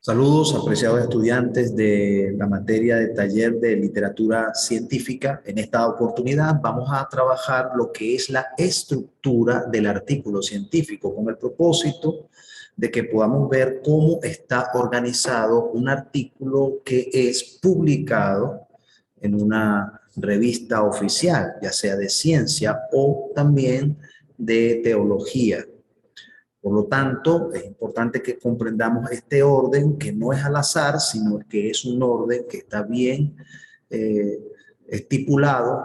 Saludos, apreciados estudiantes de la materia de taller de literatura científica. En esta oportunidad vamos a trabajar lo que es la estructura del artículo científico con el propósito de que podamos ver cómo está organizado un artículo que es publicado en una revista oficial, ya sea de ciencia o también de teología. Por lo tanto, es importante que comprendamos este orden que no es al azar, sino que es un orden que está bien eh, estipulado,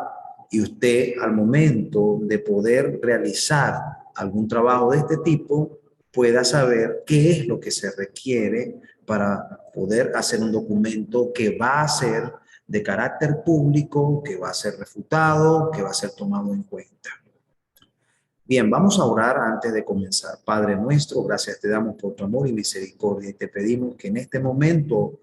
y usted al momento de poder realizar algún trabajo de este tipo pueda saber qué es lo que se requiere para poder hacer un documento que va a ser de carácter público, que va a ser refutado, que va a ser tomado en cuenta. Bien, vamos a orar antes de comenzar. Padre nuestro, gracias te damos por tu amor y misericordia y te pedimos que en este momento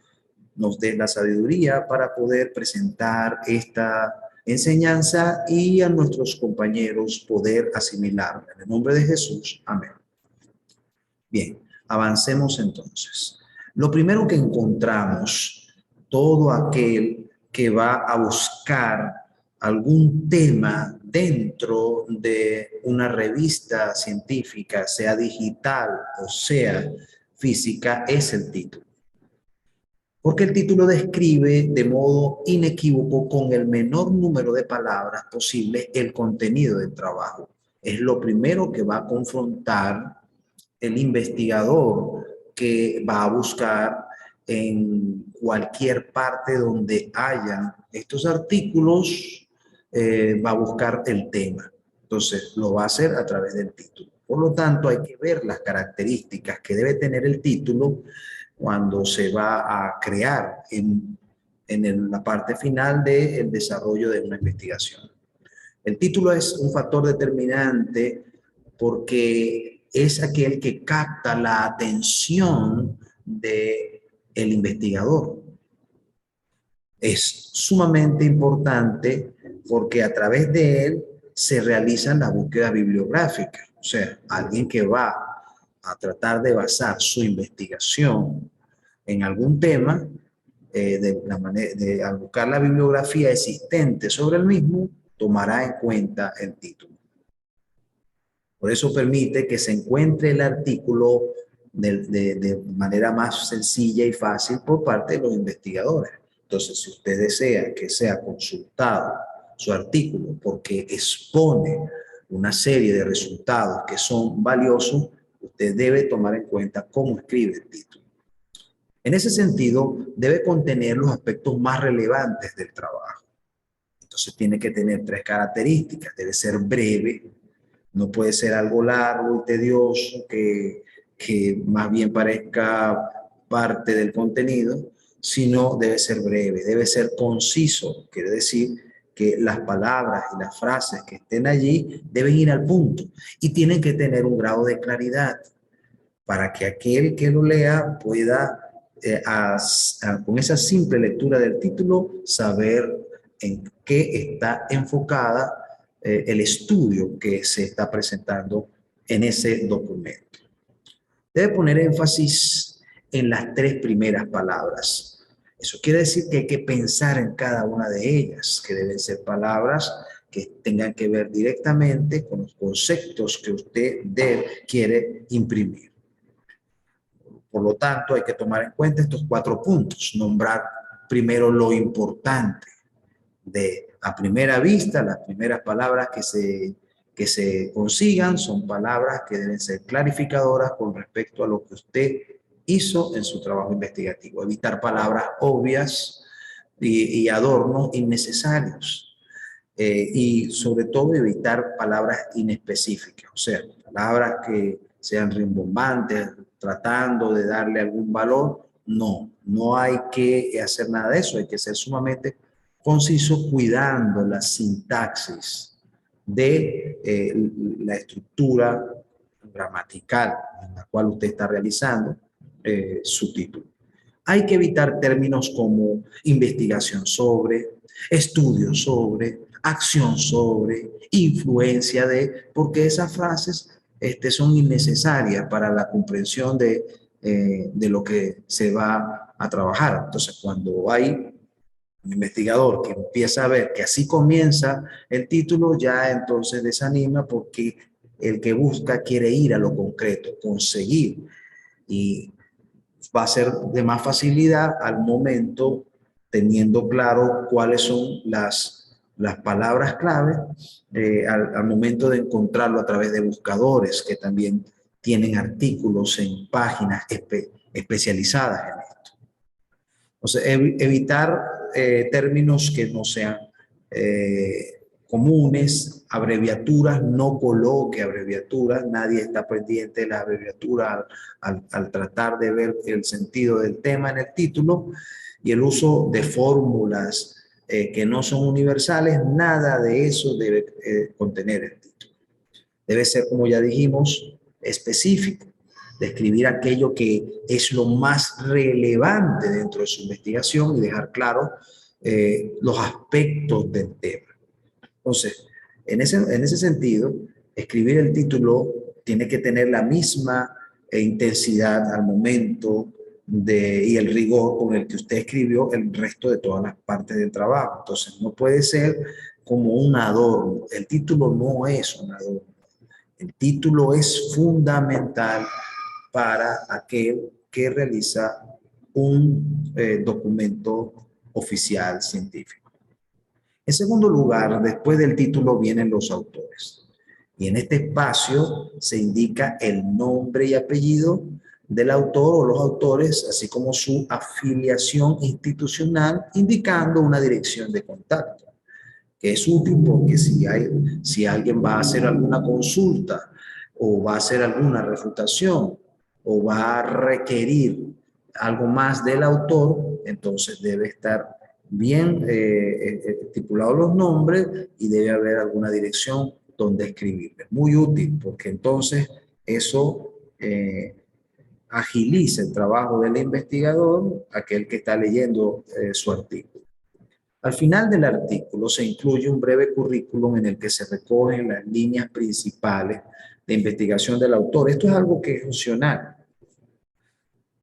nos des la sabiduría para poder presentar esta enseñanza y a nuestros compañeros poder asimilarla. En el nombre de Jesús, amén. Bien, avancemos entonces. Lo primero que encontramos, todo aquel que va a buscar algún tema dentro de una revista científica, sea digital o sea física, es el título. Porque el título describe de modo inequívoco, con el menor número de palabras posible, el contenido del trabajo. Es lo primero que va a confrontar el investigador que va a buscar en cualquier parte donde haya estos artículos, va a buscar el tema. Entonces, lo va a hacer a través del título. Por lo tanto, hay que ver las características que debe tener el título cuando se va a crear en la parte final del desarrollo de una investigación. El título es un factor determinante porque es aquel que capta la atención del investigador. Es sumamente importante porque a través de él se realizan las búsquedas bibliográficas. O sea, alguien que va a tratar de basar su investigación en algún tema, al buscar la bibliografía existente sobre el mismo, tomará en cuenta el título. Por eso permite que se encuentre el artículo de manera más sencilla y fácil por parte de los investigadores. Entonces, si usted desea que sea consultado su artículo porque expone una serie de resultados que son valiosos, usted debe tomar en cuenta cómo escribe el título. En ese sentido, debe contener los aspectos más relevantes del trabajo. Entonces, tiene que tener tres características. Debe ser breve, no puede ser algo largo y tedioso que más bien parezca parte del contenido, sino debe ser breve, debe ser conciso. Quiere decir que las palabras y las frases que estén allí deben ir al punto y tienen que tener un grado de claridad para que aquel que lo lea pueda, con esa simple lectura del título, saber en qué está enfocada el estudio que se está presentando en ese documento. Debe poner énfasis en las tres primeras palabras. Eso quiere decir que hay que pensar en cada una de ellas, que deben ser palabras que tengan que ver directamente con los conceptos que usted quiere imprimir. Por lo tanto, hay que tomar en cuenta estos 4 puntos. Nombrar primero lo importante. A primera vista, las primeras palabras que se consigan son palabras que deben ser clarificadoras con respecto a lo que usted hizo en su trabajo investigativo. Evitar palabras obvias y adornos innecesarios. Y sobre todo evitar palabras inespecíficas, o sea, palabras que sean rimbombantes, tratando de darle algún valor. No hay que hacer nada de eso, hay que ser sumamente conciso, cuidando la sintaxis de la estructura gramatical en la cual usted está realizando su título. Hay que evitar términos como investigación sobre, estudio sobre, acción sobre, influencia de, porque esas frases son innecesarias para la comprensión de lo que se va a trabajar. Entonces, cuando hay un investigador que empieza a ver que así comienza el título, ya entonces desanima porque el que busca quiere ir a lo concreto, conseguir, y va a ser de más facilidad al momento, teniendo claro cuáles son las palabras clave, al momento de encontrarlo a través de buscadores que también tienen artículos en páginas especializadas en esto. Entonces, evitar términos que no sean comunes, abreviaturas, no coloque abreviaturas, nadie está pendiente de las abreviaturas al tratar de ver el sentido del tema en el título, y el uso de fórmulas que no son universales, nada de eso debe contener el título. Debe ser, como ya dijimos, específico, describir aquello que es lo más relevante dentro de su investigación y dejar claro los aspectos del tema. Entonces, en ese sentido, escribir el título tiene que tener la misma intensidad al momento y el rigor con el que usted escribió el resto de todas las partes del trabajo. Entonces, no puede ser como un adorno. El título no es un adorno. El título es fundamental para aquel que realiza un documento oficial científico. En segundo lugar, después del título vienen los autores. Y en este espacio se indica el nombre y apellido del autor o los autores, así como su afiliación institucional, indicando una dirección de contacto, que es útil porque si alguien va a hacer alguna consulta o va a hacer alguna refutación o va a requerir algo más del autor, entonces debe estar bien estipulados los nombres y debe haber alguna dirección donde escribirle. Muy útil porque entonces eso agiliza el trabajo del investigador, aquel que está leyendo su artículo. Al final del artículo se incluye un breve currículum en el que se recogen las líneas principales de investigación del autor. Esto es algo que es opcional,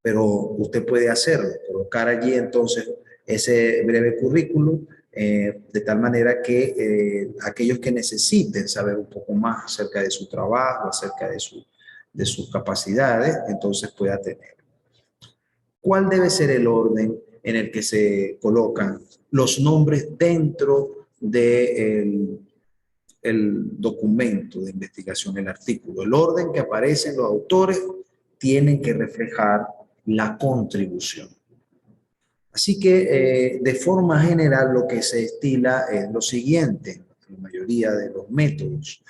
pero usted puede hacerlo, colocar allí entonces ese breve currículum de tal manera que aquellos que necesiten saber un poco más acerca de su trabajo, acerca de sus capacidades, entonces pueda tener. ¿Cuál debe ser el orden en el que se colocan los nombres dentro del documento de investigación, el artículo? El orden que aparecen los autores tienen que reflejar la contribución. Así que de forma general lo que se estila es lo siguiente, la mayoría de los métodos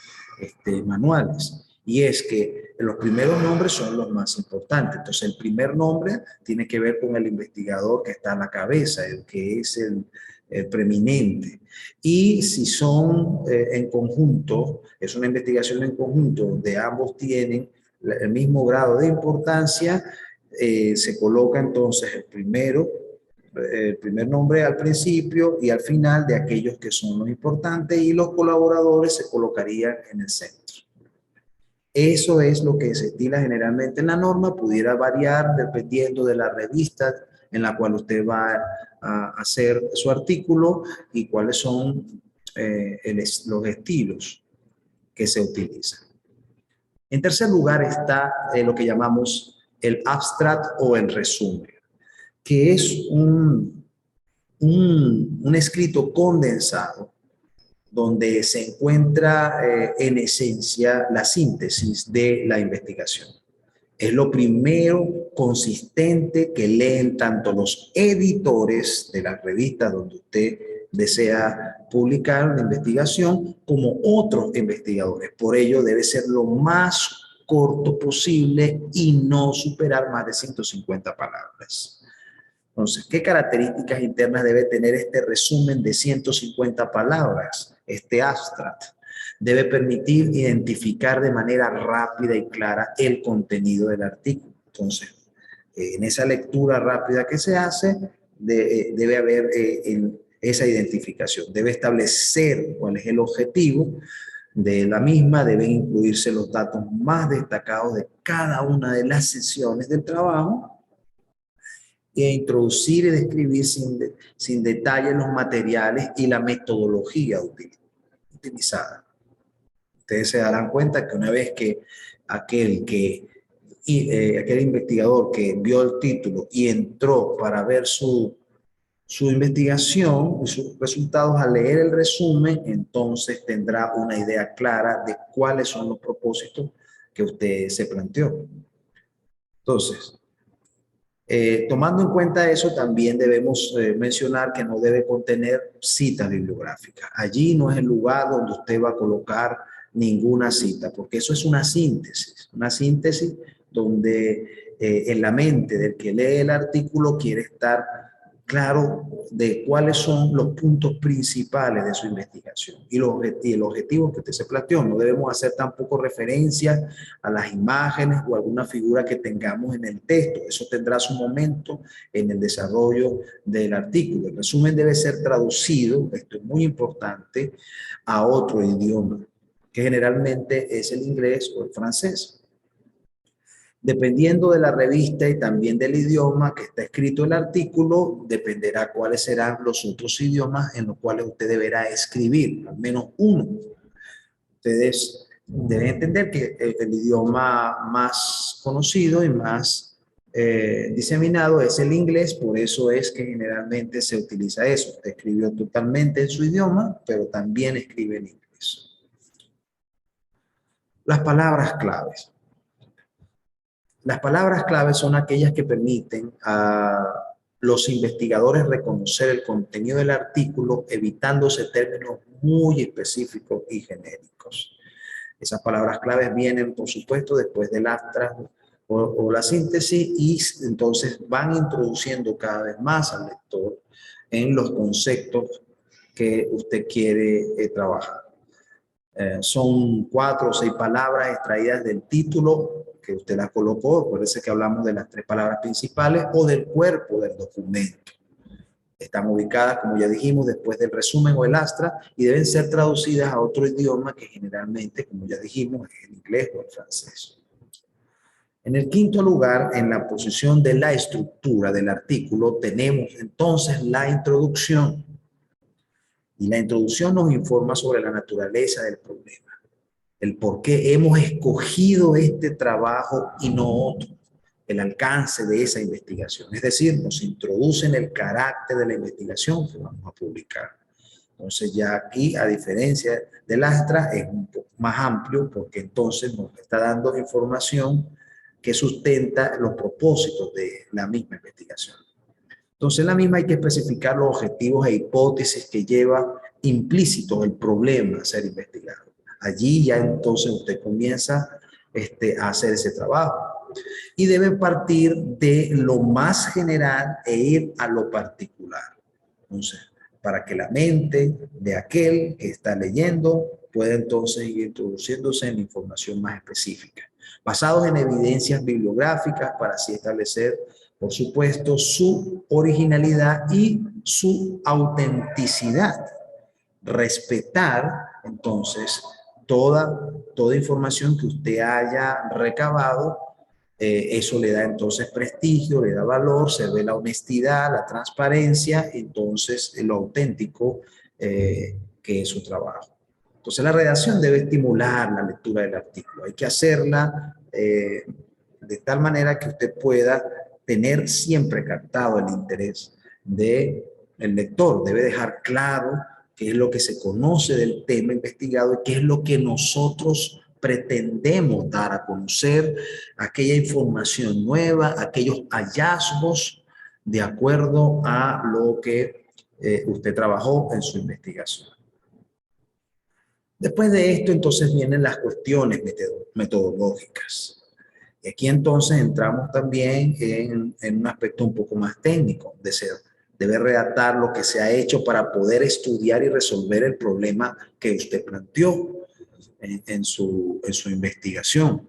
manuales, y es que los primeros nombres son los más importantes. Entonces el primer nombre tiene que ver con el investigador que está a la cabeza, el que es el preeminente. Y si son en conjunto, es una investigación en conjunto donde ambos tienen el mismo grado de importancia, se coloca entonces el primer nombre al principio y al final de aquellos que son los importantes, y los colaboradores se colocarían en el centro. Eso es lo que se estila generalmente en la norma, pudiera variar dependiendo de la revista en la cual usted va a hacer su artículo y cuáles son los estilos que se utilizan. En tercer lugar está lo que llamamos el abstract o el resumen, que es un escrito condensado donde se encuentra en esencia la síntesis de la investigación. Es lo primero consistente que leen tanto los editores de las revistas donde usted desea publicar una investigación como otros investigadores. Por ello debe ser lo más corto posible y no superar más de 150 palabras. Entonces, ¿qué características internas debe tener este resumen de 150 palabras, este abstract? Debe permitir identificar de manera rápida y clara el contenido del artículo. Entonces, en esa lectura rápida que se hace, debe haber esa identificación. Debe establecer cuál es el objetivo de la misma deben incluirse los datos más destacados de cada una de las sesiones del trabajo e introducir y describir sin detalle los materiales y la metodología utilizada. Ustedes se darán cuenta que una vez que aquel investigador que vio el título y entró para ver su investigación y sus resultados, al leer el resumen, entonces tendrá una idea clara de cuáles son los propósitos que usted se planteó. Entonces, tomando en cuenta eso, también debemos mencionar que no debe contener citas bibliográficas. Allí no es el lugar donde usted va a colocar ninguna cita, porque eso es una síntesis donde en la mente del que lee el artículo quiere estar claro de cuáles son los puntos principales de su investigación y el objetivo que usted se planteó. No debemos hacer tampoco referencia a las imágenes o alguna figura que tengamos en el texto. Eso tendrá su momento en el desarrollo del artículo. El resumen debe ser traducido, esto es muy importante, a otro idioma, que generalmente es el inglés o el francés. Dependiendo de la revista y también del idioma que está escrito el artículo, dependerá cuáles serán los otros idiomas en los cuales usted deberá escribir, al menos uno. Ustedes deben entender que el idioma más conocido y más diseminado es el inglés, por eso es que generalmente se utiliza eso. Usted escribió totalmente en su idioma, pero también escribe en inglés. Las palabras claves. Las palabras clave son aquellas que permiten a los investigadores reconocer el contenido del artículo, evitándose términos muy específicos y genéricos. Esas palabras claves vienen, por supuesto, después del abstract o la síntesis, y entonces van introduciendo cada vez más al lector en los conceptos que usted quiere trabajar. Son 4 o 6 palabras extraídas del título que usted las colocó. Acuérdese que hablamos de las 3 palabras principales, o del cuerpo del documento. Están ubicadas, como ya dijimos, después del resumen o el abstract, y deben ser traducidas a otro idioma que generalmente, como ya dijimos, es el inglés o el francés. En el quinto lugar, en la posición de la estructura del artículo, tenemos entonces la introducción. Y la introducción nos informa sobre la naturaleza del problema, el por qué hemos escogido este trabajo y no otro, el alcance de esa investigación. Es decir, nos introduce en el carácter de la investigación que vamos a publicar. Entonces ya aquí, a diferencia del Astra, es un poco más amplio, porque entonces nos está dando información que sustenta los propósitos de la misma investigación. Entonces, en la misma hay que especificar los objetivos e hipótesis que lleva implícito el problema a ser investigado. Allí ya entonces usted comienza a hacer ese trabajo. Y debe partir de lo más general e ir a lo particular. Entonces, para que la mente de aquel que está leyendo pueda entonces ir introduciéndose en información más específica, basados en evidencias bibliográficas para así establecer, por supuesto, su originalidad y su autenticidad. Respetar, entonces, toda información que usted haya recabado, eso le da entonces prestigio, le da valor, se ve la honestidad, la transparencia, entonces lo auténtico que es su trabajo. Entonces la redacción debe estimular la lectura del artículo. Hay que hacerla de tal manera que usted pueda tener siempre captado el interés del lector. Debe dejar claro qué es lo que se conoce del tema investigado y qué es lo que nosotros pretendemos dar a conocer, aquella información nueva, aquellos hallazgos de acuerdo a lo que usted trabajó en su investigación. Después de esto, entonces vienen las cuestiones metodológicas. Y aquí entonces entramos también en un aspecto un poco más técnico, debe redactar lo que se ha hecho para poder estudiar y resolver el problema que usted planteó en su investigación.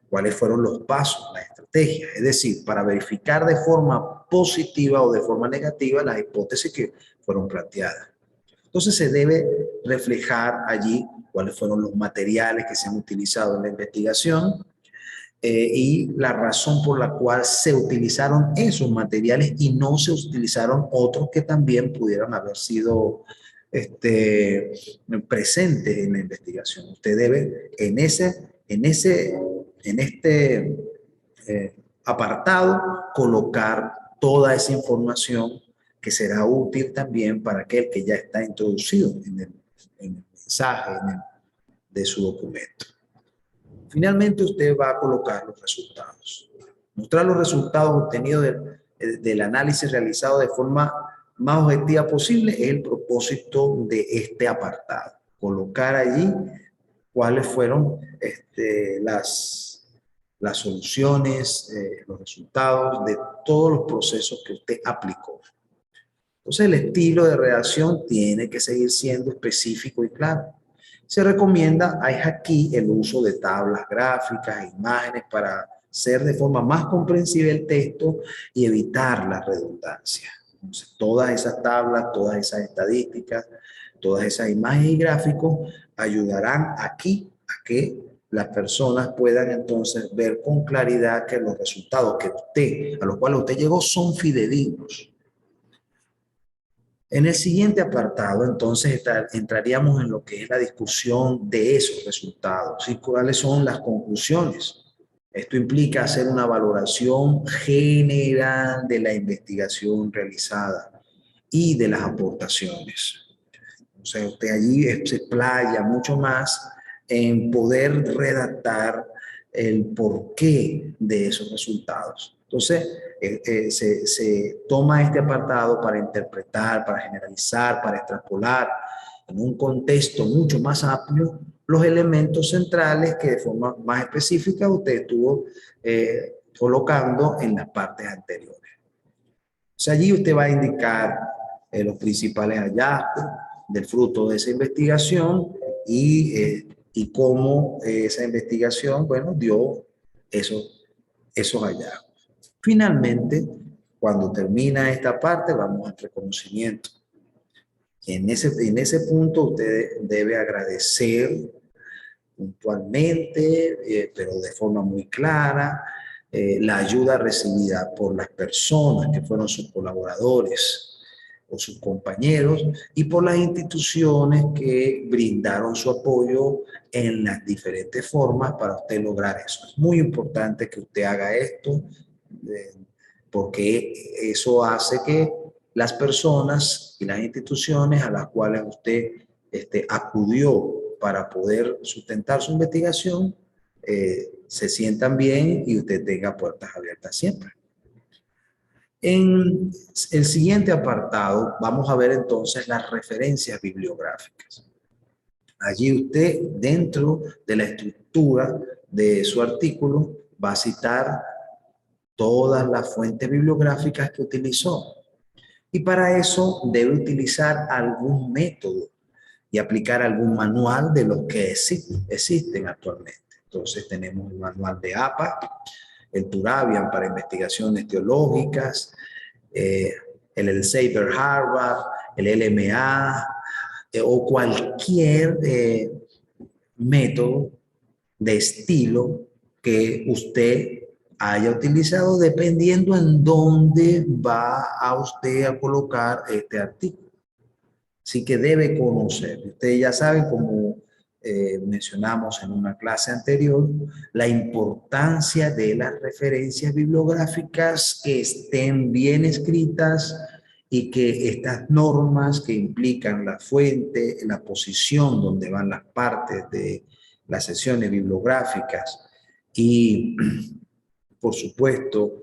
¿Cuáles fueron los pasos, las estrategias? Es decir, para verificar de forma positiva o de forma negativa las hipótesis que fueron planteadas. Entonces se debe reflejar allí cuáles fueron los materiales que se han utilizado en la investigación, y la razón por la cual se utilizaron esos materiales y no se utilizaron otros que también pudieran haber sido presentes en la investigación. Usted debe en este apartado colocar toda esa información que será útil también para aquel que ya está introducido en el mensaje de su documento. Finalmente, usted va a colocar los resultados. Mostrar los resultados obtenidos del análisis realizado de forma más objetiva posible es el propósito de este apartado. Colocar allí cuáles fueron las soluciones, los resultados de todos los procesos que usted aplicó. Entonces, el estilo de redacción tiene que seguir siendo específico y claro. Se recomienda, hay aquí el uso de tablas gráficas, imágenes para hacer de forma más comprensible el texto y evitar la redundancia. Entonces, todas esas tablas, todas esas estadísticas, todas esas imágenes y gráficos ayudarán aquí a que las personas puedan entonces ver con claridad que los resultados a los cuales usted llegó son fidedignos. En el siguiente apartado, entonces, entraríamos en lo que es la discusión de esos resultados y cuáles son las conclusiones. Esto implica hacer una valoración general de la investigación realizada y de las aportaciones. O sea, usted allí se playa mucho más en poder redactar el porqué de esos resultados. Entonces, se toma este apartado para interpretar, para generalizar, para extrapolar en un contexto mucho más amplio los elementos centrales que de forma más específica usted estuvo colocando en las partes anteriores. O sea, allí usted va a indicar los principales hallazgos del fruto de esa investigación y cómo esa investigación, bueno, dio esos hallazgos. Finalmente, cuando termina esta parte, vamos al reconocimiento. En ese punto usted debe agradecer puntualmente, pero de forma muy clara, la ayuda recibida por las personas que fueron sus colaboradores o sus compañeros y por las instituciones que brindaron su apoyo en las diferentes formas para usted lograr eso. Es muy importante que usted haga esto, porque eso hace que las personas y las instituciones a las cuales usted acudió para poder sustentar su investigación se sientan bien y usted tenga puertas abiertas siempre. En el siguiente apartado vamos a ver entonces las referencias bibliográficas. Allí usted, dentro de la estructura de su artículo, va a citar todas las fuentes bibliográficas que utilizó. Y para eso debe utilizar algún método y aplicar algún manual de los que existen actualmente. Entonces tenemos el manual de APA, el Turabian para investigaciones teológicas, el Elsevier Harvard, el LMA, o cualquier método de estilo que usted haya utilizado dependiendo en dónde va a usted a colocar este artículo. Así que debe conocer. Ustedes ya saben, como mencionamos en una clase anterior, la importancia de las referencias bibliográficas que estén bien escritas y que estas normas que implican la fuente, la posición donde van las partes de las sesiones bibliográficas y, por supuesto,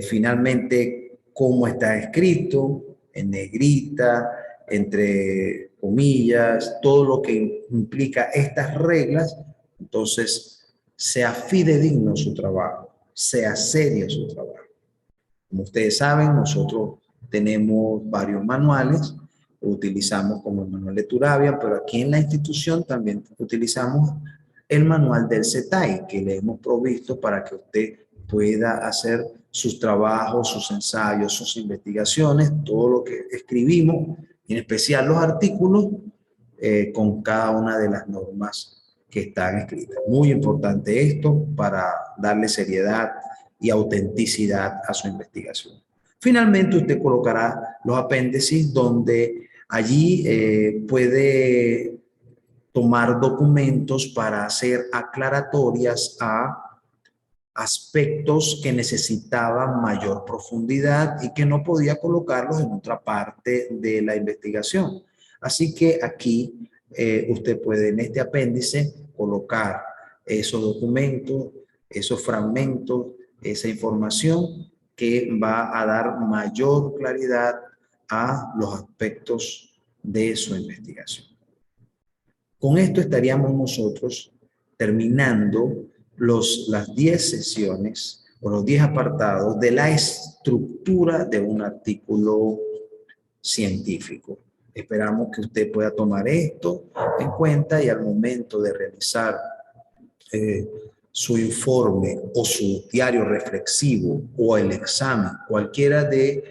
finalmente, cómo está escrito, en negrita, entre comillas, todo lo que implica estas reglas, entonces sea fidedigno su trabajo, sea serio su trabajo. Como ustedes saben, nosotros tenemos varios manuales, utilizamos como el manual de Turabian, pero aquí en la institución también utilizamos el manual del CETAI, que le hemos provisto para que usted pueda hacer sus trabajos, sus ensayos, sus investigaciones, todo lo que escribimos en especial los artículos con cada una de las normas que están escritas. Muy importante esto para darle seriedad y autenticidad a su investigación. Finalmente, usted colocará los apéndices donde allí puede tomar documentos para hacer aclaratorias a aspectos que necesitaban mayor profundidad y que no podía colocarlos en otra parte de la investigación. Así que aquí usted puede en este apéndice colocar esos documentos, esos fragmentos, esa información que va a dar mayor claridad a los aspectos de su investigación. Con esto estaríamos nosotros terminando las 10 sesiones o los 10 apartados de la estructura de un artículo científico. Esperamos que usted pueda tomar esto en cuenta y al momento de realizar su informe o su diario reflexivo o el examen, cualquiera de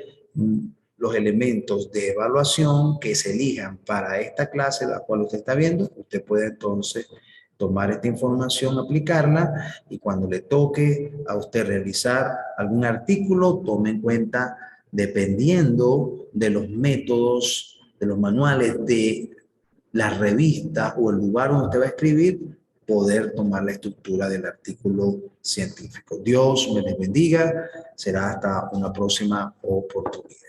los elementos de evaluación que se elijan para esta clase, la cual usted está viendo, usted puede entonces tomar esta información, aplicarla y cuando le toque a usted realizar algún artículo, tome en cuenta, dependiendo de los métodos, de los manuales, de la revista o el lugar donde usted va a escribir, poder tomar la estructura del artículo científico. Dios me les bendiga. Será hasta una próxima oportunidad.